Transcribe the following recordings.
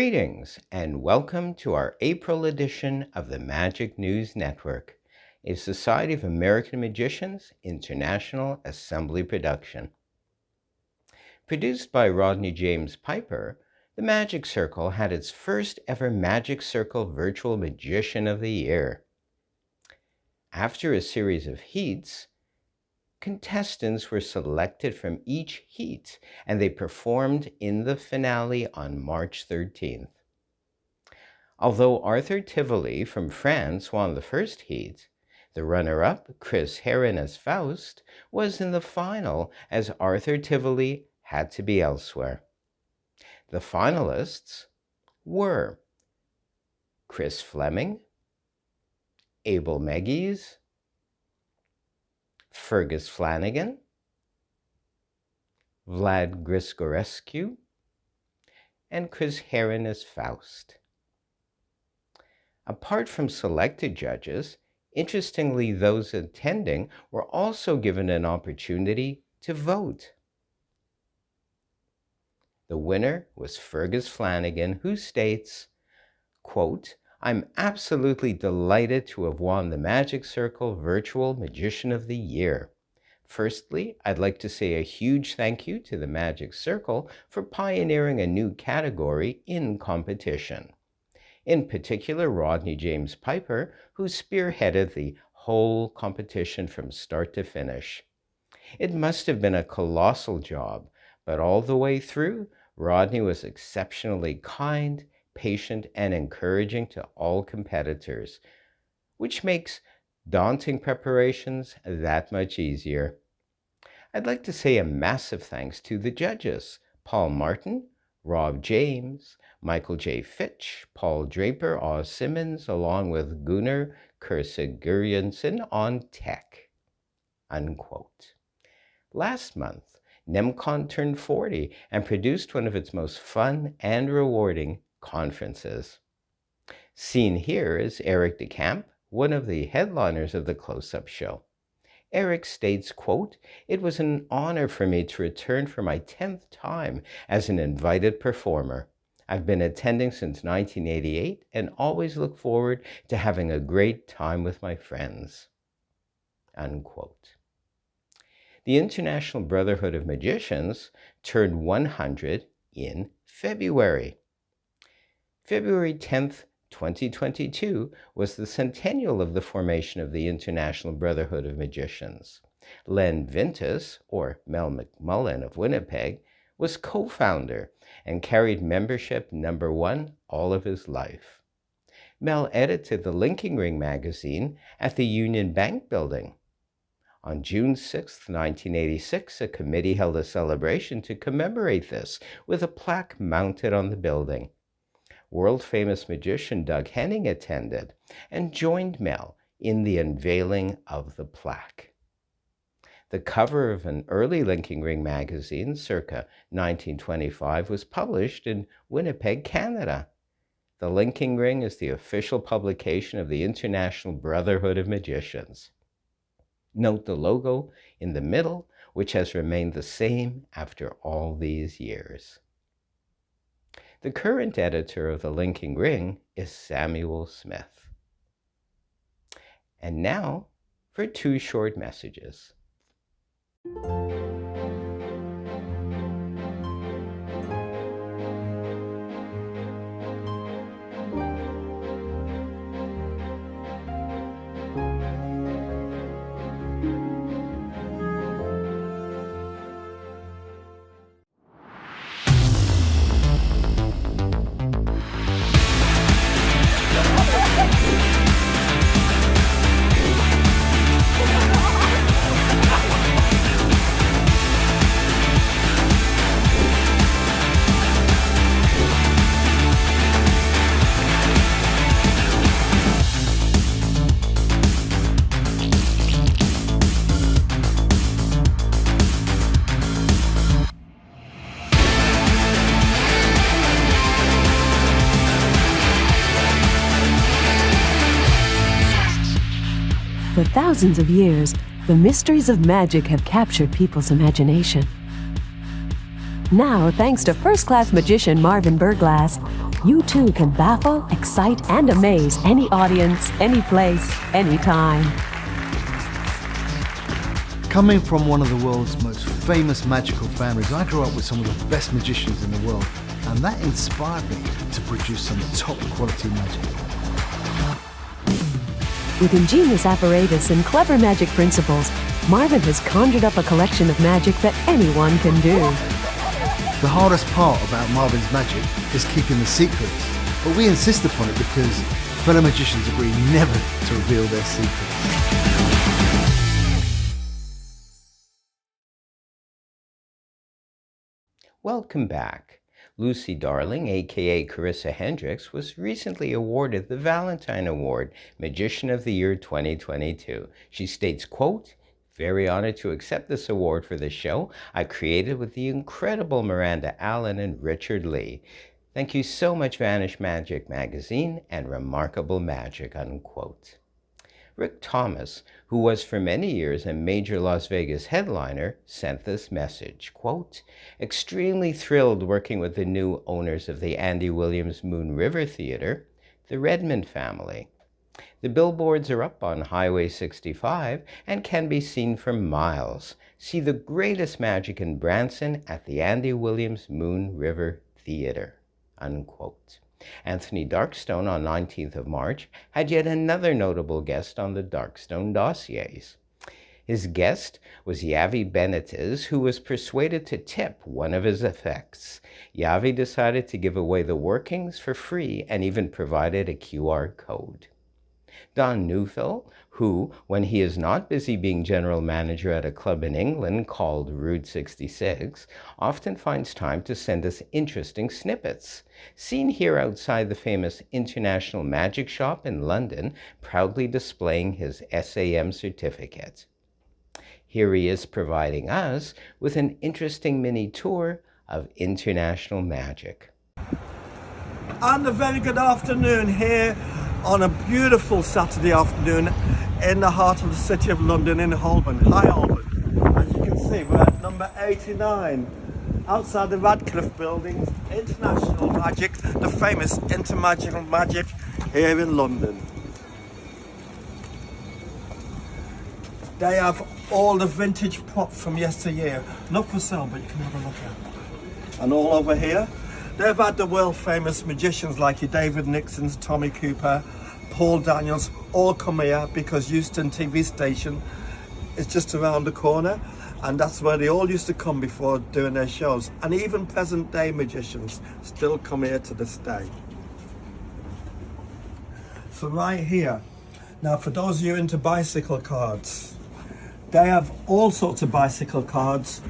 Greetings and welcome to our April edition of the Magic News Network, a Society of American Magicians International Assembly production. Produced by Rodney James Piper, the Magic Circle had its first ever Magic Circle Virtual Magician of the Year. After a series of heats, contestants were selected from each heat, and they performed in the finale on March 13th. Although Arthur Tivoli from France won the first heat, the runner-up, Chris Herron as Faust, was in the final as Arthur Tivoli had to be elsewhere. The finalists were Chris Fleming, Abel Meggies, Fergus Flanagan, Vlad Grigorescu, and Chris Herron as Faust. Apart from selected judges, interestingly, those attending were also given an opportunity to vote. The winner was Fergus Flanagan, who states, quote, "I'm absolutely delighted to have won the Magic Circle Virtual Magician of the Year. Firstly, I'd like to say a huge thank you to the Magic Circle for pioneering a new category in competition. In particular, Rodney James Piper, who spearheaded the whole competition from start to finish. It must have been a colossal job, but all the way through, Rodney was exceptionally kind, patient, and encouraging to all competitors, which makes daunting preparations that much easier. I'd like to say a massive thanks to the judges, Paul Martin, Rob James, Michael J. Fitch, Paul Draper, Oz Simmons, along with Gunnar Kursiguriansen on tech." Unquote. Last month, NemCon turned 40 and produced one of its most fun and rewarding conferences. Seen here is Eric DeCamp, one of the headliners of the close-up show. Eric states, quote, "It was an honor for me to return for my 10th time as an invited performer. I've been attending since 1988 and always look forward to having a great time with my friends." Unquote. The International Brotherhood of Magicians turned 100 in February. February 10th, 2022 was the centennial of the formation of the International Brotherhood of Magicians. Len Vintus, or Mel McMullen of Winnipeg, was co-founder and carried membership number 1 all of his life. Mel edited the Linking Ring magazine at the Union Bank building. On June 6, 1986, a committee held a celebration to commemorate this with a plaque mounted on the building. World-famous magician Doug Henning attended and joined Mel in the unveiling of the plaque. The cover of an early Linking Ring magazine, circa 1925, was published in Winnipeg, Canada. The Linking Ring is the official publication of the International Brotherhood of Magicians. Note the logo in the middle, which has remained the same after all these years. The current editor of the Linking Ring is Samuel Smith. And now for 2 short messages. For thousands of years, the mysteries of magic have captured people's imagination. Now, thanks to first-class magician Marvin Burglass, you too can baffle, excite, and amaze any audience, any place, anytime. Coming from one of the world's most famous magical families, I grew up with some of the best magicians in the world, and that inspired me to produce some top quality magic. With ingenious apparatus and clever magic principles, Marvin has conjured up a collection of magic that anyone can do. The hardest part about Marvin's magic is keeping the secrets, but we insist upon it because fellow magicians agree never to reveal their secrets. Welcome back. Lucy Darling, aka Carissa Hendricks, was recently awarded the Valentine Award, Magician of the Year 2022. She states, quote, "Very honored to accept this award for the show I created with the incredible Miranda Allen and Richard Lee. Thank you so much, Vanish Magic Magazine and Remarkable Magic," unquote. Rick Thomas, who was for many years a major Las Vegas headliner, sent this message, quote, "Extremely thrilled working with the new owners of the Andy Williams Moon River Theater, the Redmond family. The billboards are up on Highway 65 and can be seen for miles. See the greatest magic in Branson at the Andy Williams Moon River Theater," unquote. Anthony Darkstone on 19th of March had yet another notable guest on the Darkstone dossiers. His guest was Yavi Benitez, who was persuaded to tip one of his effects. Yavi decided to give away the workings for free and even provided a QR code. Don Neufeld, who, when he is not busy being general manager at a club in England called Route 66, often finds time to send us interesting snippets. Seen here outside the famous International Magic Shop in London, proudly displaying his SAM certificate. Here he is providing us with an interesting mini tour of international magic. And a very good afternoon here on a beautiful Saturday afternoon in the heart of the city of London in Holborn. Hi Holborn. As you can see, we're at number 89 outside the Radcliffe Building, International Magic, the famous International Magic here in London. They have all the vintage props from yesteryear, not for sale, but you can have a look at. And all over here, they've had the world famous magicians like your David Nixons, Tommy Cooper, Paul Daniels, all come here because Euston TV station is just around the corner, and that's where they all used to come before doing their shows. And even present day magicians still come here to this day. So right here, now for those of you into bicycle cards, they have all sorts of bicycle cards.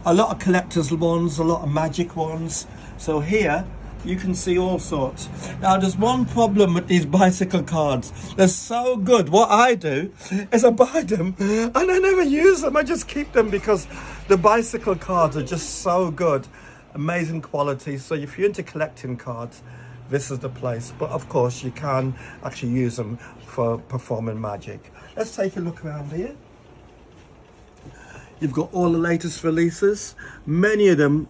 A lot of collector's ones, a lot of magic ones. So here you can see all sorts. Now there's one problem with these bicycle cards. They're so good. What I do is I buy them and I never use them. I just keep them because the bicycle cards are just so good. Amazing quality. So if you're into collecting cards, this is the place. But of course you can actually use them for performing magic. Let's take a look around here. You've got all the latest releases. Many of them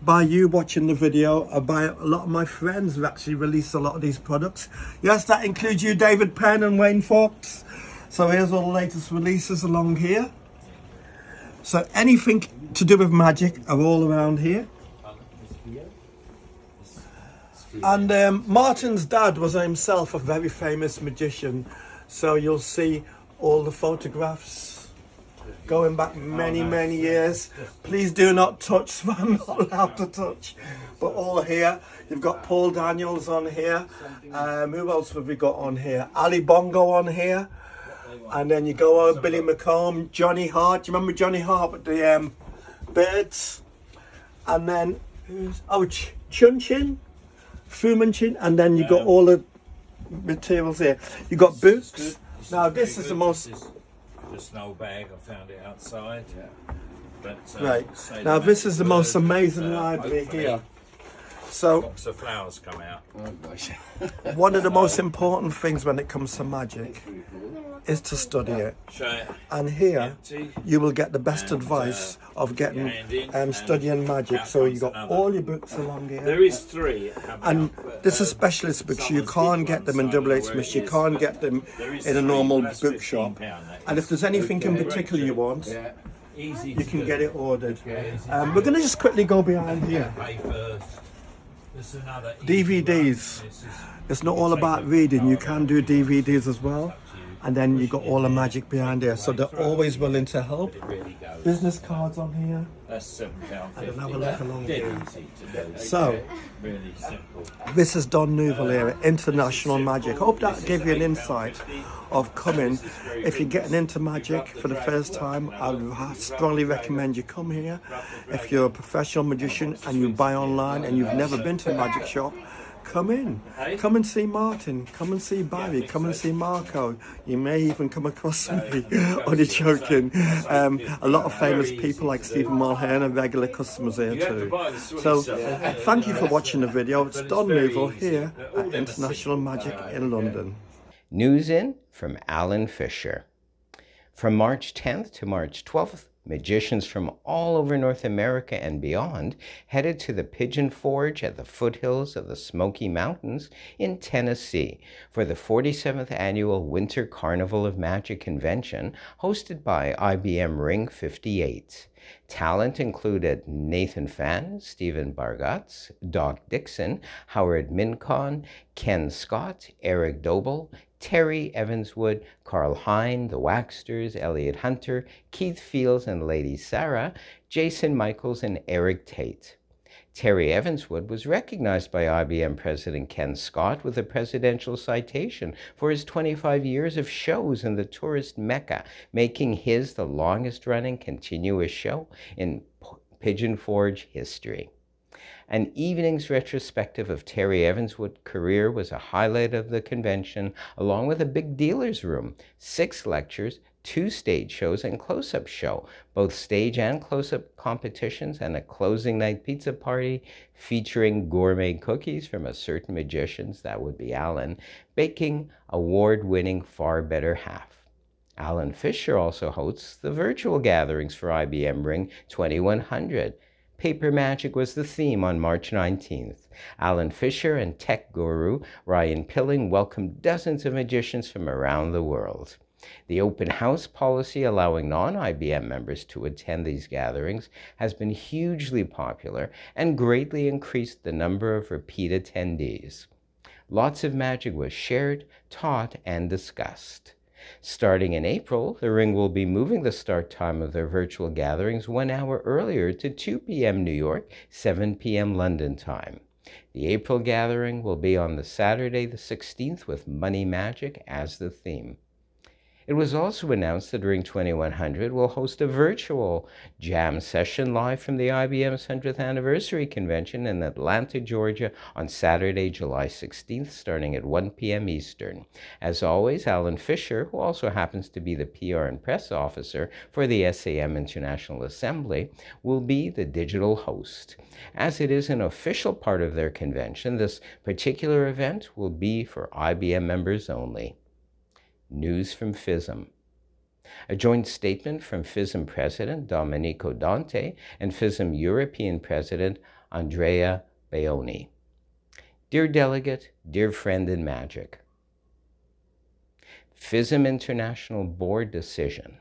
by you watching the video, or by a lot of my friends who actually released a lot of these products. Yes, that includes you, David Penn and Wayne Fox. So here's all the latest releases along here. So anything to do with magic are all around here. And Martin's dad was himself a very famous magician. So you'll see all the photographs going back many years. Please do not touch, I'm not allowed to touch. But all here, you've got Paul Daniels on here. Who else have we got on here? Ali Bongo on here. And then you go over Billy McComb, Johnny Hart. Do you remember Johnny Hart with the birds? And then, Chun Chin, Fu Manchu. And then you got all the materials here. You got books. Now this is the most... Just an old bag, I found it outside. Yeah. But, right. Now this is the most amazing library here. So, box of flowers come out. One of the most important things when it comes to magic is to study it. Show it. And here Empty. you will get the best And, advice of getting hand in, and studying magic. out So you comes got another. all your books along here. There is 3. And this is specialist books. You can't get them in WH Smith. You can't get them in a normal bookshop. And if there's anything in particular you want, you can get it ordered. We're going to just quickly go behind here. Pay first. There's another DVDs. It's not all about reading. You can do DVDs as well. And then you got all the magic behind there. So they're always willing to help. Business cards on here. That's £7.50. And have a look along Dead here. easy to do. So Really simple. this is Don Nouvel here, International Magic. Hope that gave you an insight of coming. If you're getting into magic for the first time, I would strongly recommend you come here. If you're a professional magician and you buy online and you've never been to a magic shop, come in. Come and see Martin. Come and see Barry. Come and see Marco. You may even come across me. Only joking. A lot of famous people like Stephen Mulhern are regular customers here too. So thank you for watching the video. It's Don Nouvel here at International Magic in London. News in from Alan Fisher. From March 10th to March 12th, magicians from all over North America and beyond headed to the Pigeon Forge at the foothills of the Smoky Mountains in Tennessee for the 47th Annual Winter Carnival of Magic Convention hosted by IBM Ring 58. Talent included Nathan Fan, Stephen Bargatz, Doc Dixon, Howard Mincon, Ken Scott, Eric Doble, Terry Evanswood, Carl Hine, The Waxters, Elliot Hunter, Keith Fields and Lady Sarah, Jason Michaels, and Eric Tate. Terry Evanswood was recognized by IBM President Ken Scott with a presidential citation for his 25 years of shows in the tourist Mecca, making his the longest-running continuous show in Pigeon Forge history. An evening's retrospective of Terry Evanswood's career was a highlight of the convention, along with a big dealer's room, 6 lectures, 2 stage shows and close-up show, both stage and close-up competitions, and a closing night pizza party featuring gourmet cookies from a certain magician's, that would be Alan, baking award-winning Far Better Half. Alan Fisher also hosts the virtual gatherings for IBM Ring 2100. Paper Magic was the theme on March 19th. Alan Fisher and tech guru Ryan Pilling welcomed dozens of magicians from around the world. The open house policy allowing non-IBM members to attend these gatherings has been hugely popular and greatly increased the number of repeat attendees. Lots of magic was shared, taught, and discussed. Starting in April, the Ring will be moving the start time of their virtual gatherings 1 hour earlier to 2 p.m. New York, 7 p.m. London time. The April gathering will be on the Saturday the 16th with Money Magic as the theme. It was also announced that Ring 2100 will host a virtual jam session live from the IBM's 100th Anniversary Convention in Atlanta, Georgia on Saturday, July 16th, starting at 1 p.m. Eastern. As always, Alan Fisher, who also happens to be the PR and press officer for the SAM International Assembly, will be the digital host. As it is an official part of their convention, this particular event will be for IBM members only. News from FISM. A joint statement from FISM President Domenico Dante and FISM European President Andrea Baioni. Dear Delegate, dear friend in magic. FISM International Board decision.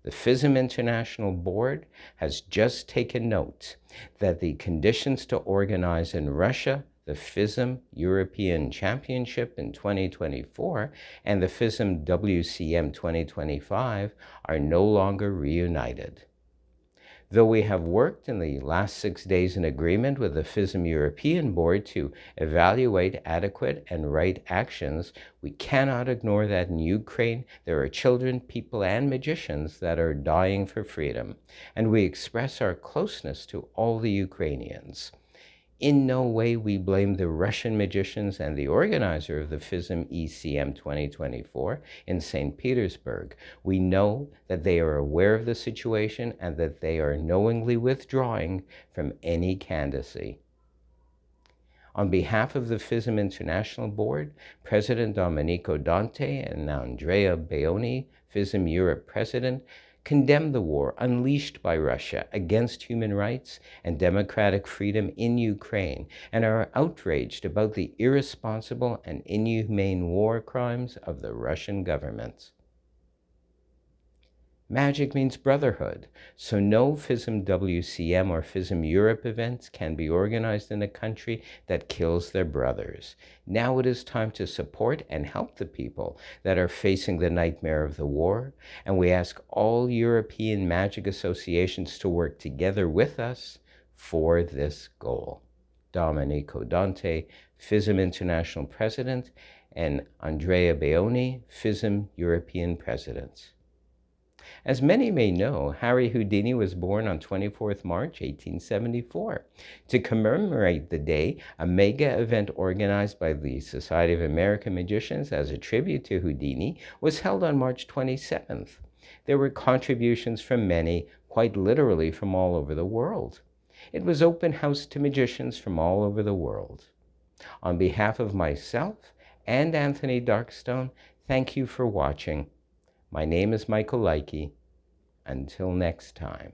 The FISM International Board has just taken note that the conditions to organize in Russia the FISM European Championship in 2024 and the FISM WCM 2025 are no longer reunited. Though we have worked in the last 6 days in agreement with the FISM European Board to evaluate adequate and right actions, we cannot ignore that in Ukraine there are children, people, and magicians that are dying for freedom, and we express our closeness to all the Ukrainians. In no way we blame the Russian magicians and the organizer of the FISM ECM 2024 in St. Petersburg. We know that they are aware of the situation and that they are knowingly withdrawing from any candidacy. On behalf of the FISM International Board, President Domenico Dante and Andrea Beoni, FISM Europe President, condemn the war unleashed by Russia against human rights and democratic freedom in Ukraine and are outraged about the irresponsible and inhumane war crimes of the Russian government. Magic means brotherhood, so no FISM WCM or FISM Europe events can be organized in a country that kills their brothers. Now it is time to support and help the people that are facing the nightmare of the war, and we ask all European magic associations to work together with us for this goal. Domenico Dante, FISM International President, and Andrea Beoni, FISM European President. As many may know, Harry Houdini was born on 24th March 1874. To commemorate the day, a mega event organized by the Society of American Magicians as a tribute to Houdini was held on March 27th. There were contributions from many, quite literally from all over the world. It was open house to magicians from all over the world. On behalf of myself and Anthony Darkstone, thank you for watching. My name is Michael Leike. Until next time.